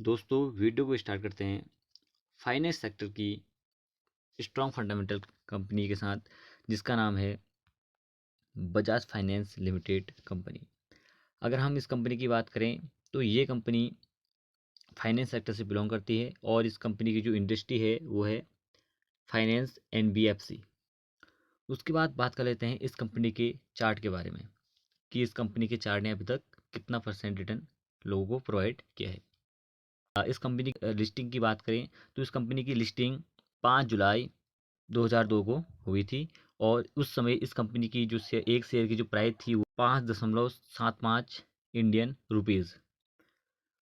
दोस्तों वीडियो को स्टार्ट करते हैं फाइनेंस सेक्टर की स्ट्रॉन्ग फंडामेंटल कंपनी के साथ, जिसका नाम है बजाज फाइनेंस लिमिटेड कंपनी। अगर हम इस कंपनी की बात करें तो ये कंपनी फाइनेंस सेक्टर से बिलोंग करती है और इस कंपनी की जो इंडस्ट्री है वो है फाइनेंस एनबीएफसी। उसके बाद बात कर लेते हैं इस कंपनी के चार्ट के बारे में कि इस कंपनी के चार्ट ने अभी तक कितना परसेंट रिटर्न लोगों को प्रोवाइड किया है। इस कंपनी की लिस्टिंग की बात करें तो इस कंपनी की लिस्टिंग 5 जुलाई 2002 को हुई थी और उस समय इस कंपनी की जो एक शेयर की जो प्राइस थी वो 5.75 इंडियन रुपीज़।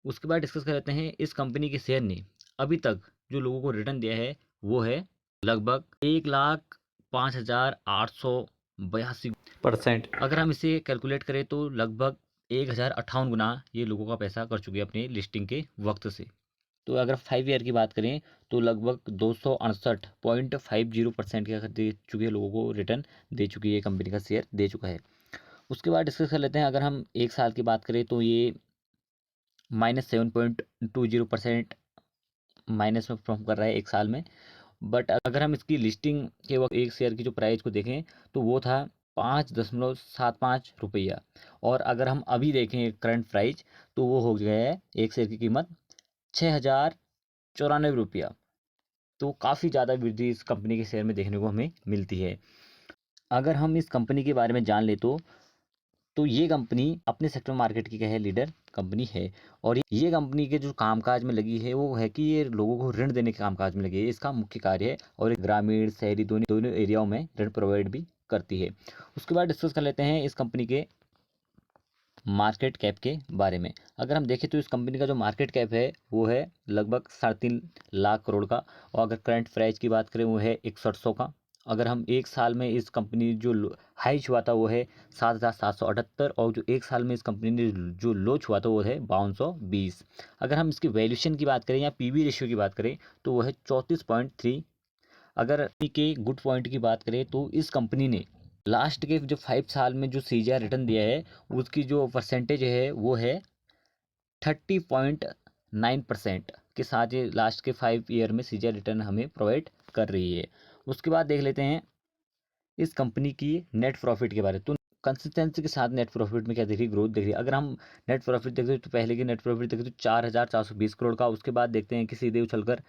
उसके बाद डिस्कस कर लेते हैं इस कंपनी के शेयर ने अभी तक जो लोगों को रिटर्न दिया है वो है लगभग 1,05,882%। अगर हम इसे कैलकुलेट करें तो लगभग 1058 गुना ये लोगों का पैसा कर चुके हैं अपने लिस्टिंग के वक्त से। तो अगर 5 ईयर की बात करें तो लगभग 268.50% के दे चुके लोगों को रिटर्न दे चुकी है, कंपनी का शेयर दे चुका है। उसके बाद डिस्कस कर लेते हैं अगर हम एक साल की बात करें तो ये -7.20% माइनस में परफॉर्म कर रहा है एक साल में। बट अगर हम इसकी लिस्टिंग के वक्त एक शेयर की जो प्राइस को देखें तो वो था 5.75 रुपया, और अगर हम अभी देखें करंट प्राइस तो वो हो गया है एक शेयर की कीमत 6,094 रुपया। तो काफ़ी ज़्यादा वृद्धि इस कंपनी के शेयर में देखने को हमें मिलती है। अगर हम इस कंपनी के बारे में जान ले तो ये कंपनी अपने सेक्टर मार्केट की क्या है, लीडर कंपनी है। और ये कंपनी के जो कामकाज में लगी है वो है कि ये लोगों को ऋण देने के कामकाज में लगी है, इसका मुख्य कार्य है। और ये ग्रामीण शहरी दोनों दोनों एरियाओं में ऋण प्रोवाइड भी करती है। उसके बाद डिस्कस कर लेते हैं इस कंपनी के मार्केट कैप के बारे में। अगर हम देखें तो इस कंपनी का जो मार्केट कैप है वो है लगभग 3.5 लाख करोड़ का, और अगर करंट प्राइस की बात करें वो है 6100 का। अगर हम एक साल में इस कंपनी जो हाई छुआ था वो है 7,778, और जो एक साल में इस कंपनी ने जो लो छुआ था वो है 5220। अगर हम इसकी वैल्यूशन की बात करें या पीबी रेशियो की बात करें तो वो है 34.3। अगर के गुड पॉइंट की बात करें तो इस कंपनी ने लास्ट के जो 5 साल में जो सीजीआर रिटर्न दिया है उसकी जो परसेंटेज है वो है 30.9% के साथ ये लास्ट के 5 ईयर में सीजीआर रिटर्न हमें प्रोवाइड कर रही है। उसके बाद देख लेते हैं इस कंपनी की नेट प्रॉफिट के बारे में। तो कंसिस्टेंसी के साथ नेट प्रॉफिट में क्या दिख रही, ग्रोथ दिख रही है। अगर हम नेट प्रॉफिट देखते हैं तो पहले की नेट प्रॉफिट देखते तो 4,420 करोड़ का, उसके बाद देखते हैं कि सीधे उछलकर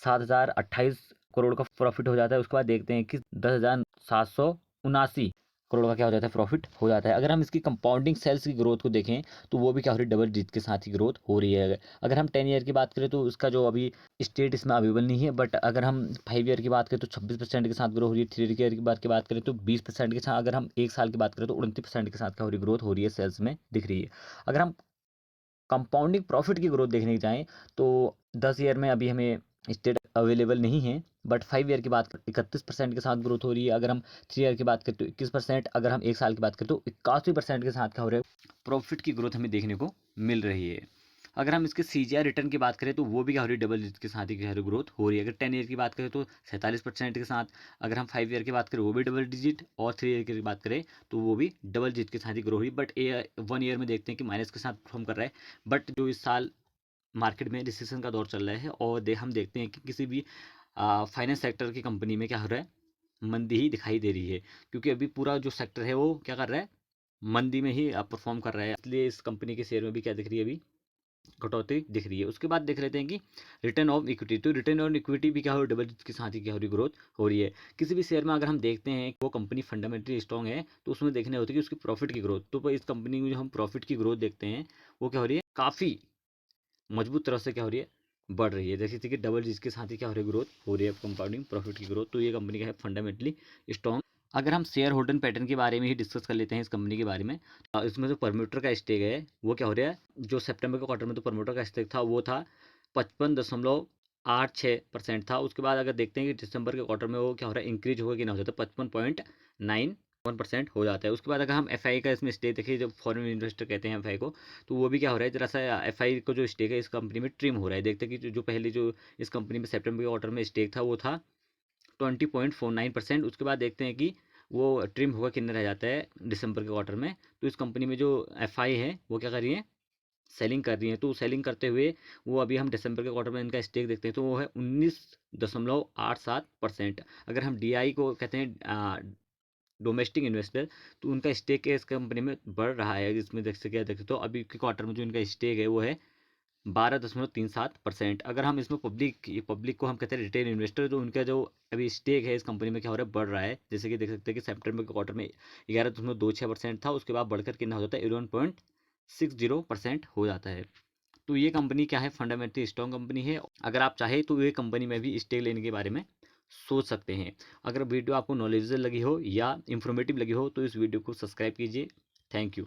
7,028 करोड़ का प्रॉफिट हो जाता है। उसके बाद देखते हैं कि 10,779 करोड़ का क्या हो जाता है, प्रॉफिट हो जाता है। अगर हम इसकी कंपाउंडिंग सेल्स की ग्रोथ को देखें तो वो भी क्या हो रही है, डबल डिजिट के साथ ही ग्रोथ हो रही है। अगर हम 10 ईयर की बात करें तो उसका जो अभी स्टेट इसमें अवेलेबल नहीं है, बट अगर हम 5 ईयर की बात करें तो 26% के साथ ग्रो हो रही है। 3 ईयर की बात करें तो 20% के साथ। अगर हम एक साल की बात करें तो 29% के साथ क्या हो रही, ग्रोथ हो रही है, सेल्स में दिख रही है। अगर हम कंपाउंडिंग प्रॉफिट की ग्रोथ देखने जाएँ तो 10 ईयर में अभी हमें स्टेट अवेलेबल नहीं है, बट 5 ईयर की बात करें 31% के साथ ग्रोथ हो रही है। अगर हम 3 ईयर की बात करें तो 21%। अगर हम एक साल की बात करें तो 81% के साथ क्या हो रहा है, प्रॉफिट की ग्रोथ हमें देखने को मिल रही है। अगर हम इसके सीजीआर रिटर्न की बात करें तो वो भी क्या हो रही है, डबल डिजिट के साथ ही क्या हो रही, ग्रोथ हो रही है। अगर 10 ईयर की बात करें तो 47% के साथ। अगर हम 5 ईयर की बात करें वो भी डबल डिजिट, और 3 ईयर की बात करें तो वो भी डबल डिजिट के साथ ही ग्रो हो रही है। बट 1 ईयर में देखते हैं कि माइनस के साथ परफॉर्म कर रहा है। बट जो इस साल मार्केट में रिसेशन का दौर चल रहा है और हम देखते हैं कि किसी भी फाइनेंस सेक्टर की कंपनी में क्या हो रहा है, मंदी ही दिखाई दे रही है, क्योंकि अभी पूरा जो सेक्टर है वो क्या कर रहा है, मंदी में ही परफॉर्म कर रहा है। इसलिए इस कंपनी के शेयर में भी क्या दिख रही है, अभी कटौती दिख रही है। उसके बाद देख लेते हैं कि रिटर्न ऑफ इक्विटी। तो रिटर्न ऑन इक्विटी भी क्या हो, डबल डिजिट के साथ ही क्या हो रही, ग्रोथ हो रही है। किसी भी शेयर में अगर हम देखते हैं कि वो कंपनी फंडामेंटली स्ट्रॉन्ग है तो उसमें देखने होती है कि उसकी प्रॉफिट की ग्रोथ। तो इस कंपनी में जो हम प्रॉफिट की ग्रोथ देखते हैं वो क्या हो रही है, काफ़ी मजबूत तरह से क्या हो रही है, बढ़ रही है। जैसे कि डबल डिजिट के साथ ही क्या हो रही है, ग्रोथ हो रही है, कंपाउंडिंग प्रॉफिट की ग्रोथ। तो ये कंपनी का है फंडामेंटली स्ट्रॉन्ग। अगर हम शेयर होल्डर पैटर्न के बारे में ही डिस्कस कर लेते हैं इस कंपनी के बारे में, इसमें जो प्रमोटर का स्टेक है वो क्या हो रहा है, जो सितंबर के क्वार्टर में तो प्रमोटर का स्टेक था वो था 55.86% था। उसके बाद अगर देखते हैं कि दिसंबर के क्वार्टर में वो क्या हो रहा है, इंक्रीज होगा कि ना हो जाता है, 55.91% हो जाता है। उसके बाद अगर हम एफआई का इसमें स्टेक देखिए, जब फॉरेन इन्वेस्टर कहते हैं एफआई को, तो वो भी क्या हो रहा है, जरा सा एफआई को जो स्टेक है इस कंपनी में ट्रिम हो रहा है। देखते हैं कि जो पहले जो इस कंपनी में सितंबर के क्वार्टर में स्टेक था वो था 20.49%। उसके बाद देखते हैं कि वो ट्रिम होगा कितना रह जाता है दिसंबर के क्वार्टर में। तो इस कंपनी में जो एफआई है वो क्या कर रही है, सेलिंग कर रही हैं। तो सेलिंग करते हुए वो अभी हम दिसंबर के क्वार्टर में इनका स्टेक देखते हैं तो वो है 19.87%। अगर हम DI को कहते हैं डोमेस्टिक इन्वेस्टर, तो उनका स्टेक है इस कंपनी में बढ़ रहा है। इसमें देख सकते हो अभी के क्वार्टर में जो इनका स्टेक है वो है 12.37%। अगर हम इसमें पब्लिक को हम कहते हैं रिटेल इन्वेस्टर, तो उनका जो अभी स्टेक है इस कंपनी में क्या हो रहा है, बढ़ रहा है। जैसे कि देख सकते हैं कि सितंबर के क्वार्टर में 11.26% था, उसके बाद बढ़कर कितना हो जाता है 11.60% हो जाता है। तो ये कंपनी क्या है, फंडामेंटली स्ट्रॉन्ग कंपनी है। अगर आप चाहे तो ये कंपनी में भी स्टेक लेने के बारे में सोच सकते हैं। अगर वीडियो आपको नॉलेजेबल लगी हो या इन्फॉर्मेटिव लगी हो तो इस वीडियो को सब्सक्राइब कीजिए। Thank you.